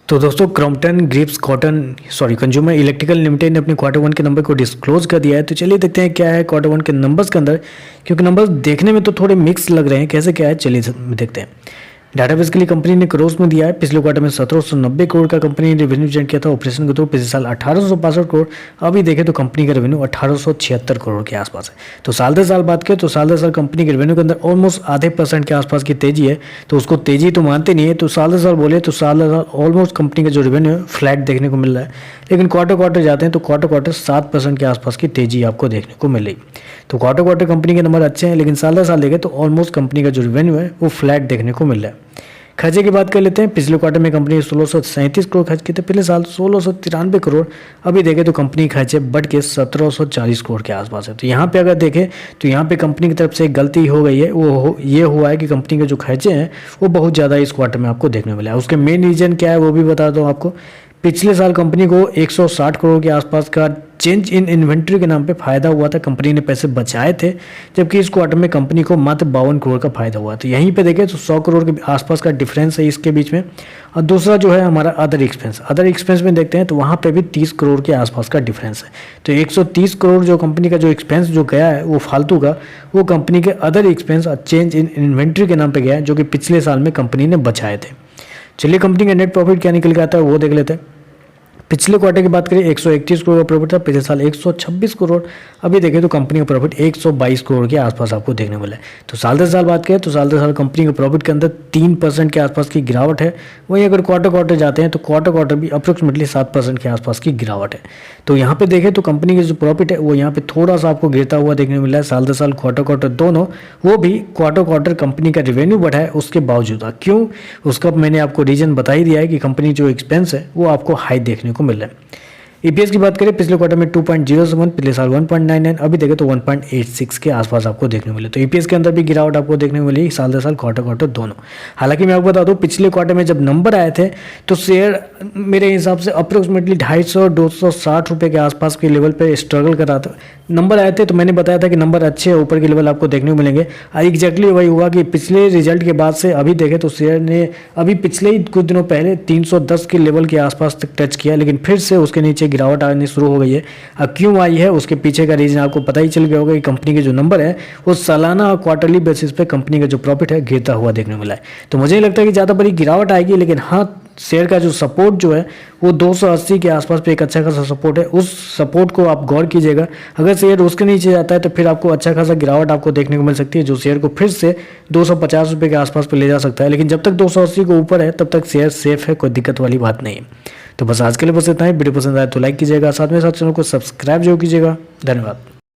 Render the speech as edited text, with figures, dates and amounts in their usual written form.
तो दोस्तों Crompton Greaves Consumer Electrical Limited ने अपने क्वार्टर 1 के नंबर को डिस्क्लोज कर दिया है। तो चलिए देखते हैं क्या है क्वार्टर 1 के नंबर्स के अंदर, क्योंकि नंबर्स देखने में तो थोड़े मिक्स लग रहे हैं। कैसे क्या है चलिए देखते हैं। डाटा बेसिकली कंपनी ने करोड़ में दिया है। पिछले क्वार्टर में 1790 करोड़ का कंपनी ने रेवेन्यू जनरेट किया था ऑपरेशन के थ्रू। पिछले साल 1862 करोड़, अभी देखें तो कंपनी का रेवेन्यू 1876 करोड़ के आसपास है। तो साल दर साल बात करें तो साल दर साल कंपनी के रेवेन्यू के अंदर ऑलमोस्ट आधे % के आसपास की तेजी है। तो उसको तेजी तो मानते नहीं है, तो साल दर साल बोले तो साल दर साल ऑलमोस्ट कंपनी का जो रेवेन्यू है फ्लैट देखने को मिल रहा है। लेकिन क्वार्टर जाते हैं तो क्वार्टर 7% के आसपास की तेजी आपको देखने को मिल रही। तो क्वार्टर कंपनी के नंबर अच्छे हैं, लेकिन साल दर साल देखें तो ऑलमोस्ट कंपनी का जो रेवेन्यू है वो फ्लैट देखने को मिल रहा है। खर्चे की बात कर लेते हैं। पिछले क्वार्टर में कंपनी 1637 करोड़ खर्च किए थे, पिछले साल 1693 करोड़, अभी देखें तो कंपनी खर्चे बढ़ के 1740 करोड़ के आसपास है। तो यहाँ पे अगर देखें तो यहाँ पे कंपनी की तरफ से एक गलती हो गई है, ये हुआ है कि कंपनी के जो खर्चे हैं वो बहुत ज़्यादा इस क्वार्टर में आपको देखने को मिला है। उसके मेन रीजन क्या है वो भी बता दूँ आपको। पिछले साल कंपनी को 160 करोड़ के आसपास का चेंज इन इन्वेंट्री के नाम पे फायदा हुआ था, कंपनी ने पैसे बचाए थे, जबकि इस क्वार्टर में कंपनी को मात्र 52 करोड़ का फायदा हुआ। तो यहीं पे देखें तो 100 करोड़ के आसपास का डिफरेंस है इसके बीच में। और दूसरा जो है हमारा अदर एक्सपेंस में देखते हैं तो वहाँ पे भी 30 करोड़ के आसपास का डिफरेंस है। तो 130 करोड़ जो कंपनी का जो एक्सपेंस जो गया है वो फालतू का, वो कंपनी के अदर एक्सपेंस और चेंज इन इन्वेंट्री के नाम पे गया है, जो कि पिछले साल में कंपनी ने बचाए थे। चलिए कंपनी का नेट प्रॉफिट क्या निकल के आता है वो देख लेते हैं। पिछले क्वार्टर की बात करें 131 करोड़ का प्रॉफिट था, पिछले साल 126 करोड़, अभी देखें तो कंपनी का प्रॉफिट 122 करोड़ के आसपास आपको देखने को मिला है। तो साल दर साल बात करें तो साल दर साल कंपनी के प्रॉफिट के अंदर 3% के आसपास की गिरावट है। वहीं अगर क्वार्टर जाते हैं तो क्वार्टर भी अप्रोक्सीमेटली 7% के आसपास की गिरावट है। तो यहाँ पे देखें तो कंपनी की जो प्रॉफिट है वो यहाँ पे थोड़ा सा आपको गिरता हुआ देखने को मिला है। साल दर साल क्वार्टर दोनों, वो भी क्वार्टर कंपनी का रेवेन्यू बढ़ा है उसके बावजूद। क्यों, उसका मैंने आपको रीजन बता ही दिया है कि कंपनी जो एक्सपेंस है वो आपको हाई देखने को मिल रहा है। ईपीएस की बात करें पिछले क्वार्टर में 2.07, पिछले साल 1.99, अभी देखें तो 1.86 के आसपास आपको देखने को मिले। तो ईपीएस के अंदर भी गिरावट आपको देखने को मिली साल दर साल क्वार्टर दोनों। हालांकि मैं आपको बता दूं पिछले क्वार्टर में जब नंबर आए थे तो शेयर मेरे हिसाब से अप्रोक्सीमेटली 250-260 रुपये के आसपास के लेवल पर स्ट्रगल कर रहा था। नंबर आए थे तो मैंने बताया था कि नंबर अच्छे है, ऊपर के लेवल आपको देखने को मिलेंगे। एग्जैक्टली वही हुआ कि पिछले रिजल्ट के बाद से अभी देखें तो शेयर ने अभी पिछले ही कुछ दिनों पहले 310 के लेवल के आसपास तक टच किया, लेकिन फिर से उसके नीचे गिरावट आनी शुरू हो गई है। अब क्यों आई है उसके पीछे का रीजन आपको पता ही चल गया होगा कि कंपनी के जो नंबर है वो सालाना और क्वार्टरली बेसिस पे कंपनी का जो प्रॉफिट है गिरता हुआ देखने को मिला है। तो मुझे नहीं लगता कि ज़्यादा बड़ी गिरावट आएगी, लेकिन हाँ शेयर का जो सपोर्ट जो है वो 280 के आसपास पे एक अच्छा खासा सपोर्ट है। उस सपोर्ट को आप गौर कीजिएगा। अगर शेयर उसके नीचे जाता है तो फिर आपको अच्छा खासा गिरावट आपको देखने को मिल सकती है, जो शेयर को फिर से 250 रुपये के आसपास पे ले जा सकता है। लेकिन जब तक 280 को ऊपर है तब तक शेयर सेफ है, कोई दिक्कत वाली बात नहीं है। तो बस आज के लिए बस इतना ही। वीडियो पसंद आए तो लाइक कीजिएगा, साथ में साथ चैनल को सब्सक्राइब जरूर कीजिएगा। धन्यवाद।